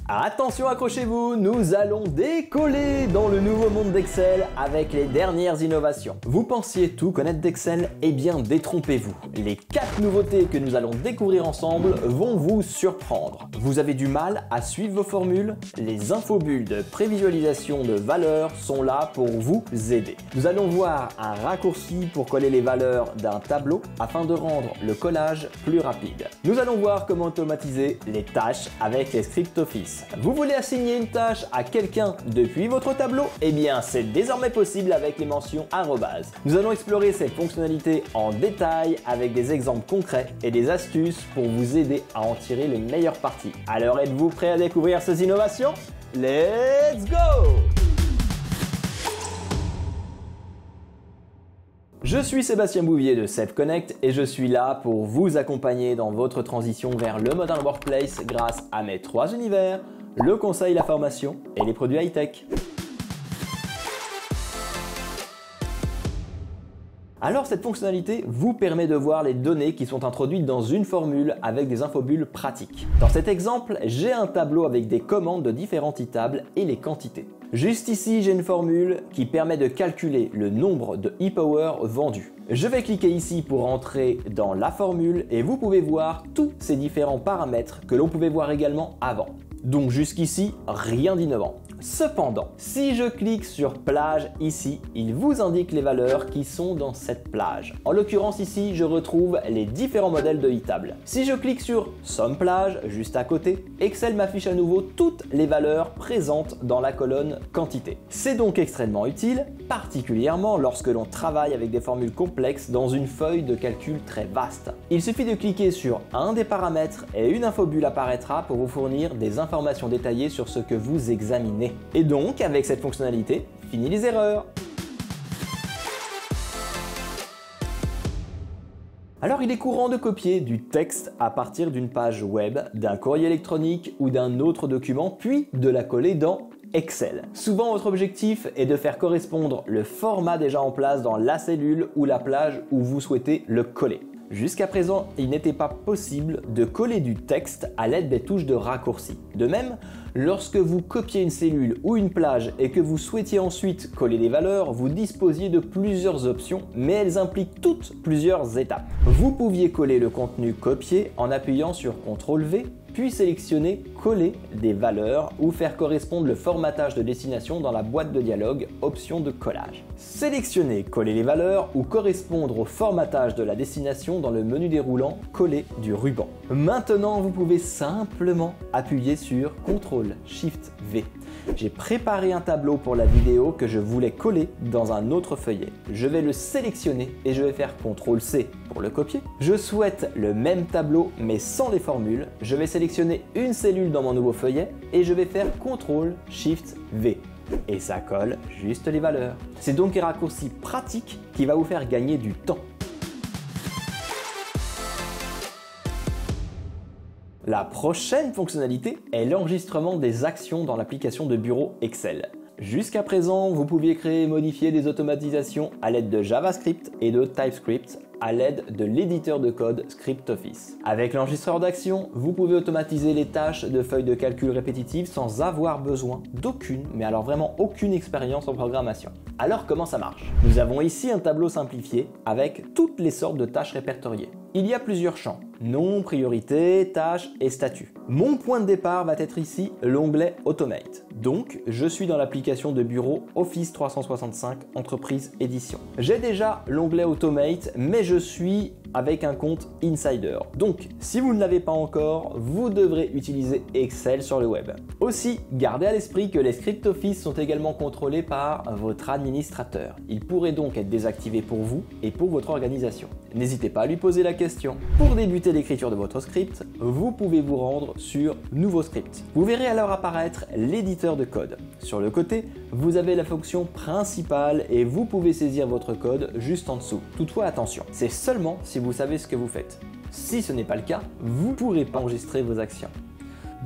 Attention, accrochez-vous, nous allons décoller dans le nouveau monde d'Excel avec les dernières innovations. Vous pensiez tout connaître d'Excel? Eh bien détrompez-vous. Les 4 nouveautés que nous allons découvrir ensemble vont vous surprendre. Vous avez du mal à suivre vos formules? Les infobulles de prévisualisation de valeurs sont là pour vous aider. Nous allons voir un raccourci pour coller les valeurs d'un tableau afin de rendre le collage plus rapide. Nous allons voir comment automatiser les tâches avec les scripts Office. Vous voulez assigner une tâche à quelqu'un depuis votre tableau? Eh bien, c'est désormais possible avec les mentions arrobase. Nous allons explorer cette fonctionnalité en détail avec des exemples concrets et des astuces pour vous aider à en tirer le meilleur parti. Alors, êtes-vous prêts à découvrir ces innovations? Let's go! Je suis Sébastien Bouvier de SafeConnect et je suis là pour vous accompagner dans votre transition vers le Modern Workplace grâce à mes 3 univers, le conseil, la formation et les produits high-tech. Alors cette fonctionnalité vous permet de voir les données qui sont introduites dans une formule avec des infobulles pratiques. Dans cet exemple, j'ai un tableau avec des commandes de différentes e-tables et les quantités. Juste ici, j'ai une formule qui permet de calculer le nombre de e-power vendus. Je vais cliquer ici pour entrer dans la formule et vous pouvez voir tous ces différents paramètres que l'on pouvait voir également avant. Donc jusqu'ici, rien d'innovant. Cependant, si je clique sur plage ici, il vous indique les valeurs qui sont dans cette plage. En l'occurrence ici, je retrouve les différents modèles de e-table. Si je clique sur somme plage juste à côté, Excel m'affiche à nouveau toutes les valeurs présentes dans la colonne quantité. C'est donc extrêmement utile, particulièrement lorsque l'on travaille avec des formules complexes dans une feuille de calcul très vaste. Il suffit de cliquer sur un des paramètres et une infobulle apparaîtra pour vous fournir des informations détaillées sur ce que vous examinez. Et donc, avec cette fonctionnalité, fini les erreurs! Alors, il est courant de copier du texte à partir d'une page web, d'un courrier électronique ou d'un autre document, puis de la coller dans Excel. Souvent, votre objectif est de faire correspondre le format déjà en place dans la cellule ou la plage où vous souhaitez le coller. Jusqu'à présent, il n'était pas possible de coller du texte à l'aide des touches de raccourci. De même, lorsque vous copiez une cellule ou une plage et que vous souhaitiez ensuite coller les valeurs, vous disposiez de plusieurs options, mais elles impliquent toutes plusieurs étapes. Vous pouviez coller le contenu copié en appuyant sur CTRL-V, puis sélectionner coller des valeurs ou faire correspondre le formatage de destination dans la boîte de dialogue, option de collage. Sélectionner coller les valeurs ou correspondre au formatage de la destination dans le menu déroulant coller du ruban. Maintenant, vous pouvez simplement appuyer sur CTRL-SHIFT-V. J'ai préparé un tableau pour la vidéo que je voulais coller dans un autre feuillet. Je vais le sélectionner et je vais faire CTRL-C pour le copier. Je souhaite le même tableau mais sans les formules. Je vais sélectionner une cellule dans mon nouveau feuillet et je vais faire CTRL-SHIFT-V. Et ça colle juste les valeurs. C'est donc un raccourci pratique qui va vous faire gagner du temps. La prochaine fonctionnalité est l'enregistrement des actions dans l'application de bureau Excel. Jusqu'à présent, vous pouviez créer et modifier des automatisations à l'aide de JavaScript et de TypeScript à l'aide de l'éditeur de code Script Office. Avec l'enregistreur d'action, vous pouvez automatiser les tâches de feuilles de calcul répétitives sans avoir besoin d'aucune, mais alors vraiment aucune expérience en programmation. Alors comment ça marche? Nous avons ici un tableau simplifié avec toutes les sortes de tâches répertoriées. Il y a plusieurs champs, nom, priorité, tâches et statut. Mon point de départ va être ici l'onglet Automate. Donc, je suis dans l'application de bureau Office 365 Entreprise Édition. J'ai déjà l'onglet Automate, mais je suis avec un compte Insider. Donc, si vous ne l'avez pas encore, vous devrez utiliser Excel sur le web. Aussi, gardez à l'esprit que les scripts Office sont également contrôlés par votre administrateur. Ils pourraient donc être désactivés pour vous et pour votre organisation. N'hésitez pas à lui poser la question. Pour débuter l'écriture de votre script, vous pouvez vous rendre sur Nouveau script. Vous verrez alors apparaître l'éditeur de code. Sur le côté, vous avez la fonction principale et vous pouvez saisir votre code juste en dessous. Toutefois, attention, c'est seulement si vous savez ce que vous faites. Si ce n'est pas le cas, vous ne pourrez pas enregistrer vos actions.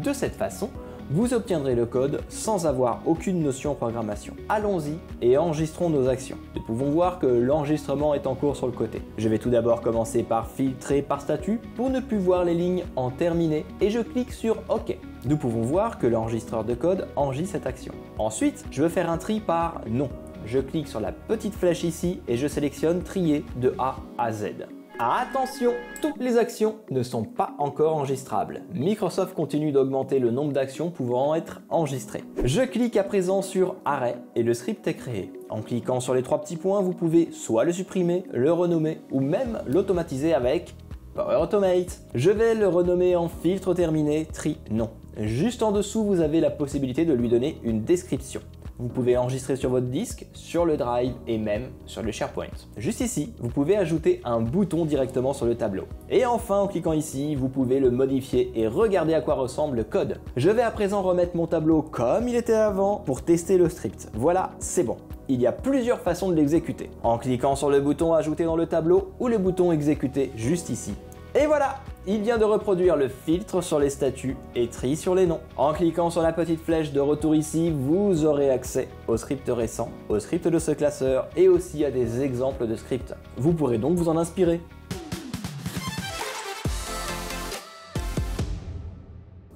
De cette façon, vous obtiendrez le code sans avoir aucune notion en programmation. Allons-y et enregistrons nos actions. Nous pouvons voir que l'enregistrement est en cours sur le côté. Je vais tout d'abord commencer par filtrer par statut pour ne plus voir les lignes en terminé et je clique sur OK. Nous pouvons voir que l'enregistreur de code enregistre cette action. Ensuite, je veux faire un tri par nom. Je clique sur la petite flèche ici et je sélectionne trier de A à Z. Attention, toutes les actions ne sont pas encore enregistrables. Microsoft continue d'augmenter le nombre d'actions pouvant être enregistrées. Je clique à présent sur Arrêt et le script est créé. En cliquant sur les 3 petits points, vous pouvez soit le supprimer, le renommer ou même l'automatiser avec Power Automate. Je vais le renommer en filtre terminé tri non. Juste en dessous, vous avez la possibilité de lui donner une description. Vous pouvez enregistrer sur votre disque, sur le Drive et même sur le SharePoint. Juste ici, vous pouvez ajouter un bouton directement sur le tableau. Et enfin, en cliquant ici, vous pouvez le modifier et regarder à quoi ressemble le code. Je vais à présent remettre mon tableau comme il était avant pour tester le script. Voilà, c'est bon. Il y a plusieurs façons de l'exécuter. En cliquant sur le bouton Ajouter dans le tableau ou le bouton Exécuter juste ici. Et voilà, il vient de reproduire le filtre sur les statuts et tri sur les noms. En cliquant sur la petite flèche de retour ici, vous aurez accès au script récent, au script de ce classeur et aussi à des exemples de scripts. Vous pourrez donc vous en inspirer.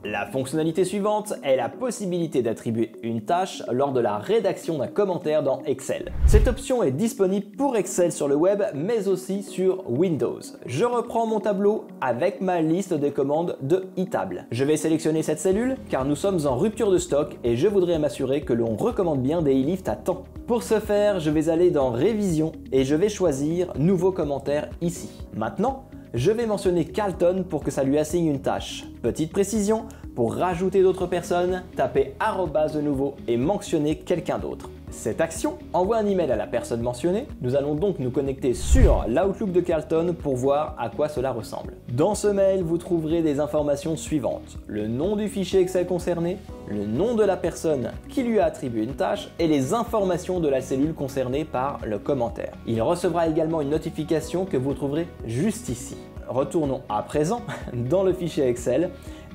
La fonctionnalité suivante est la possibilité d'attribuer une tâche lors de la rédaction d'un commentaire dans Excel. Cette option est disponible pour Excel sur le web, mais aussi sur Windows. Je reprends mon tableau avec ma liste des commandes de eTable. Je vais sélectionner cette cellule car nous sommes en rupture de stock et je voudrais m'assurer que l'on recommande bien des e-lift à temps. Pour ce faire, je vais aller dans Révision et je vais choisir Nouveau commentaire ici. Maintenant, je vais mentionner Carlton pour que ça lui assigne une tâche. Petite précision, pour rajouter d'autres personnes, tapez arrobase de nouveau et mentionnez quelqu'un d'autre. Cette action envoie un email à la personne mentionnée. Nous allons donc nous connecter sur l'Outlook de Carlton pour voir à quoi cela ressemble. Dans ce mail, vous trouverez des informations suivantes. Le nom du fichier Excel concerné, le nom de la personne qui lui a attribué une tâche et les informations de la cellule concernée par le commentaire. Il recevra également une notification que vous trouverez juste ici. Retournons à présent dans le fichier Excel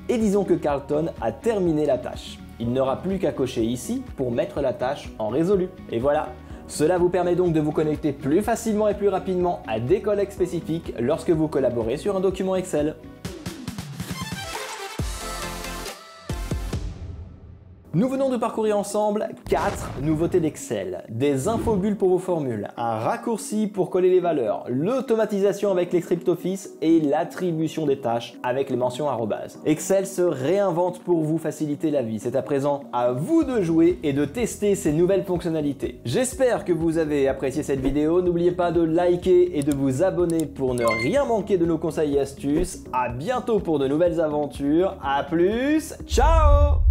et disons que Carlton a terminé la tâche. Il n'aura plus qu'à cocher ici pour mettre la tâche en résolu. Et voilà, cela vous permet donc de vous connecter plus facilement et plus rapidement à des collègues spécifiques lorsque vous collaborez sur un document Excel. Nous venons de parcourir ensemble 4 nouveautés d'Excel. Des infobulles pour vos formules, un raccourci pour coller les valeurs, l'automatisation avec les scripts Office et l'attribution des tâches avec les mentions arrobase. Excel se réinvente pour vous faciliter la vie. C'est à présent à vous de jouer et de tester ces nouvelles fonctionnalités. J'espère que vous avez apprécié cette vidéo. N'oubliez pas de liker et de vous abonner pour ne rien manquer de nos conseils et astuces. À bientôt pour de nouvelles aventures. À plus, ciao!